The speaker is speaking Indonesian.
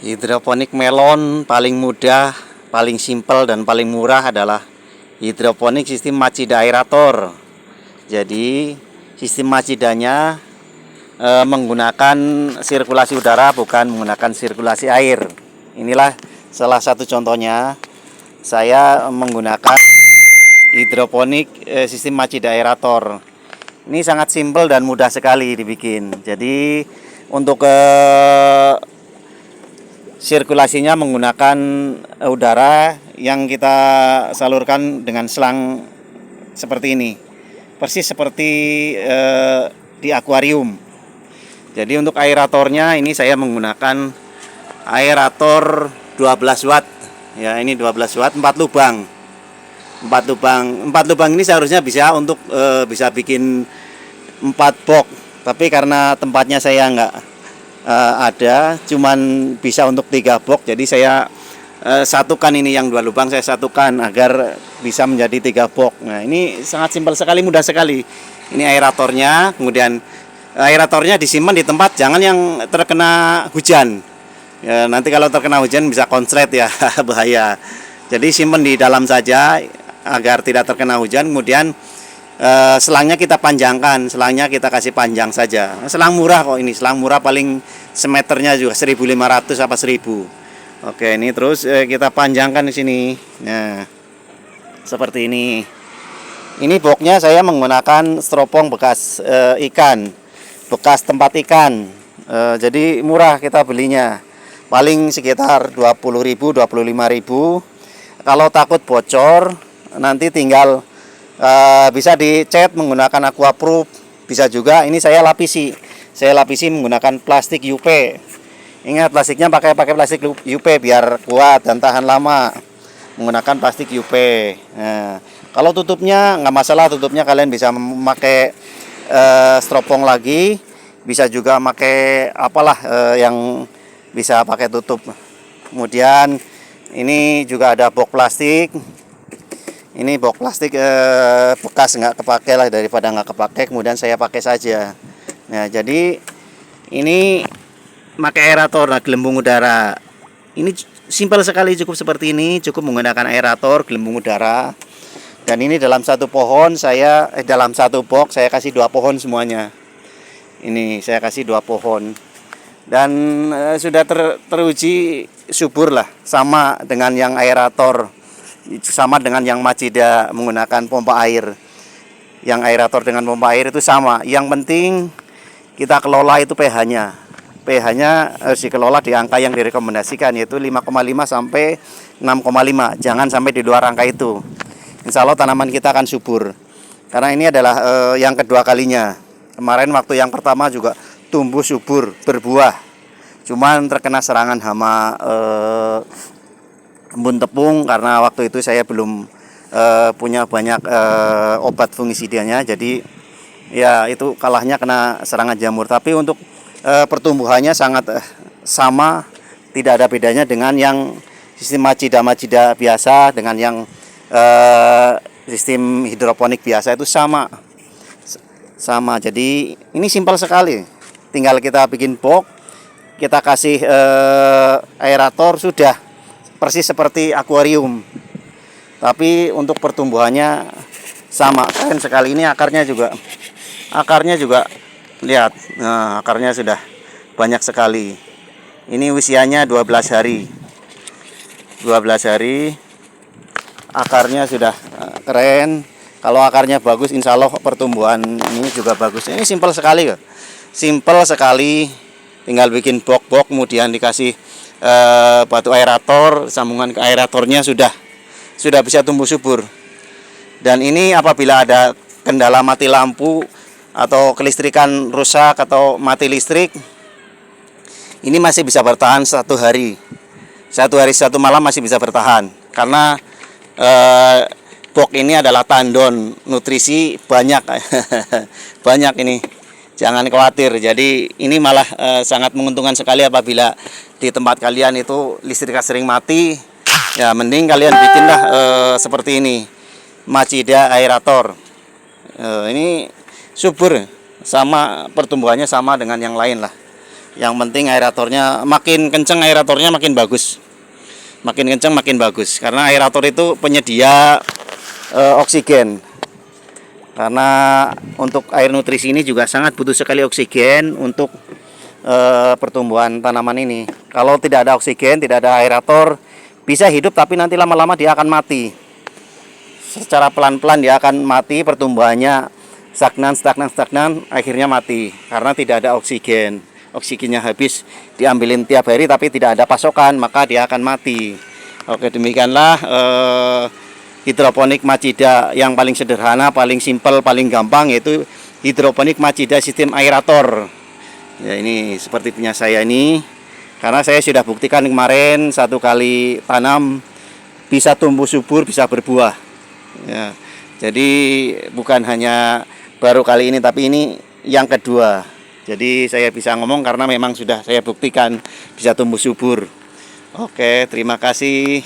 Hidroponik melon paling mudah, paling simpel dan paling murah adalah hidroponik sistem Machida aerator. Jadi sistem Machidanya menggunakan sirkulasi udara, bukan menggunakan sirkulasi air. Inilah salah satu contohnya. Saya menggunakan hidroponik sistem Machida aerator. Ini sangat simpel dan mudah sekali dibikin. Jadi untuk sirkulasinya menggunakan udara yang kita salurkan dengan selang seperti ini, persis seperti di akuarium. Jadi untuk aeratornya ini saya menggunakan aerator 12 watt. Ya, ini 12 watt, 4 lubang. 4 lubang ini seharusnya bisa untuk bisa bikin 4 box. Tapi karena tempatnya saya nggak ada, cuman bisa untuk 3 box. Jadi saya satukan ini yang 2 lubang, saya satukan agar bisa menjadi 3 box. Nah, ini sangat simpel sekali, mudah sekali. Ini aeratornya, kemudian aeratornya disimpan di tempat jangan yang terkena hujan. Ya, nanti kalau terkena hujan bisa konslet ya, bahaya. Jadi simpan di dalam saja agar tidak terkena hujan. Kemudian selangnya kita panjangkan, selangnya kita kasih panjang saja. Selang murah kok ini, selang murah, paling semeternya juga 1.500 apa 1.000. Oke, ini terus kita panjangkan di sini. Nah, seperti ini. Ini boxnya saya menggunakan stropong bekas ikan, bekas tempat ikan. Jadi murah kita belinya. Paling sekitar 20.000, 25.000. Kalau takut bocor, nanti tinggal bisa dicat menggunakan aquaproof, bisa juga. Ini saya lapisi menggunakan plastik UP. Ingat, plastiknya pakai plastik UP biar kuat dan tahan lama, menggunakan plastik UP. Nah, kalau tutupnya nggak masalah, tutupnya kalian bisa memakai stropong lagi, bisa juga pakai apalah yang bisa pakai tutup. Kemudian ini juga ada box plastik. Ini box plastik bekas, nggak kepake lah, daripada nggak kepake kemudian saya pakai saja. Nah, jadi ini pakai aerator, gelembung udara. Ini simpel sekali, cukup seperti ini, cukup menggunakan aerator, gelembung udara. Dan ini dalam satu pohon dalam satu box saya kasih 2 pohon semuanya. Ini saya kasih 2 pohon. Dan sudah teruji subur lah, sama dengan yang aerator, sama dengan yang Machida menggunakan pompa air. Yang aerator dengan pompa air itu sama. Yang penting kita kelola itu pH-nya. pH-nya harus dikelola di angka yang direkomendasikan, yaitu 5,5 sampai 6,5. Jangan sampai di luar angka itu. Insya Allah tanaman kita akan subur. Karena ini adalah yang kedua kalinya. Kemarin waktu yang pertama juga tumbuh subur, berbuah. Cuman terkena serangan hama embun tepung, karena waktu itu saya belum punya banyak obat fungisidanya. Jadi ya itu kalahnya kena serangan jamur. Tapi untuk pertumbuhannya sangat sama, tidak ada bedanya dengan yang sistem Machida biasa dengan yang sistem hidroponik biasa, itu sama. Jadi ini simpel sekali. Tinggal kita bikin box, kita kasih aerator, sudah persis seperti akuarium. Tapi untuk pertumbuhannya sama, keren sekali. Ini akarnya juga lihat. Nah, akarnya sudah banyak sekali. Ini usianya 12 hari. 12 hari. Akarnya sudah keren. Kalau akarnya bagus, insya Allah pertumbuhan ini juga bagus. Ini simpel sekali kok. Simpel sekali. Tinggal bikin box, kemudian dikasih batu aerator, sambungan ke aeratornya sudah bisa tumbuh subur. Dan ini apabila ada kendala mati lampu atau kelistrikan rusak atau mati listrik, ini masih bisa bertahan 1 hari. 1 hari 1 malam masih bisa bertahan. Karena box ini adalah tandon, nutrisi banyak. Banyak ini. Jangan khawatir. Jadi ini malah sangat menguntungkan sekali apabila di tempat kalian itu listrik sering mati. Ya mending kalian bikinlah seperti ini, Machida aerator. Ini subur, sama pertumbuhannya sama dengan yang lain lah. Yang penting aeratornya makin kenceng, aeratornya makin bagus. Makin kenceng makin bagus. Karena aerator itu penyedia oksigen. Karena untuk air nutrisi ini juga sangat butuh sekali oksigen untuk pertumbuhan tanaman ini. Kalau tidak ada oksigen, tidak ada aerator, bisa hidup tapi nanti lama-lama dia akan mati. Secara pelan-pelan dia akan mati, pertumbuhannya stagnan, akhirnya mati karena tidak ada oksigen. Oksigennya habis, diambilin tiap hari tapi tidak ada pasokan, maka dia akan mati. Oke, demikianlah hidroponik Machida yang paling sederhana, paling simpel, paling gampang, yaitu hidroponik Machida sistem aerator. Ya, ini seperti punya saya ini, karena saya sudah buktikan kemarin 1 kali tanam bisa tumbuh subur, bisa berbuah. Ya, jadi bukan hanya baru kali ini, tapi ini yang kedua. Jadi saya bisa ngomong karena memang sudah saya buktikan bisa tumbuh subur. Oke, terima kasih.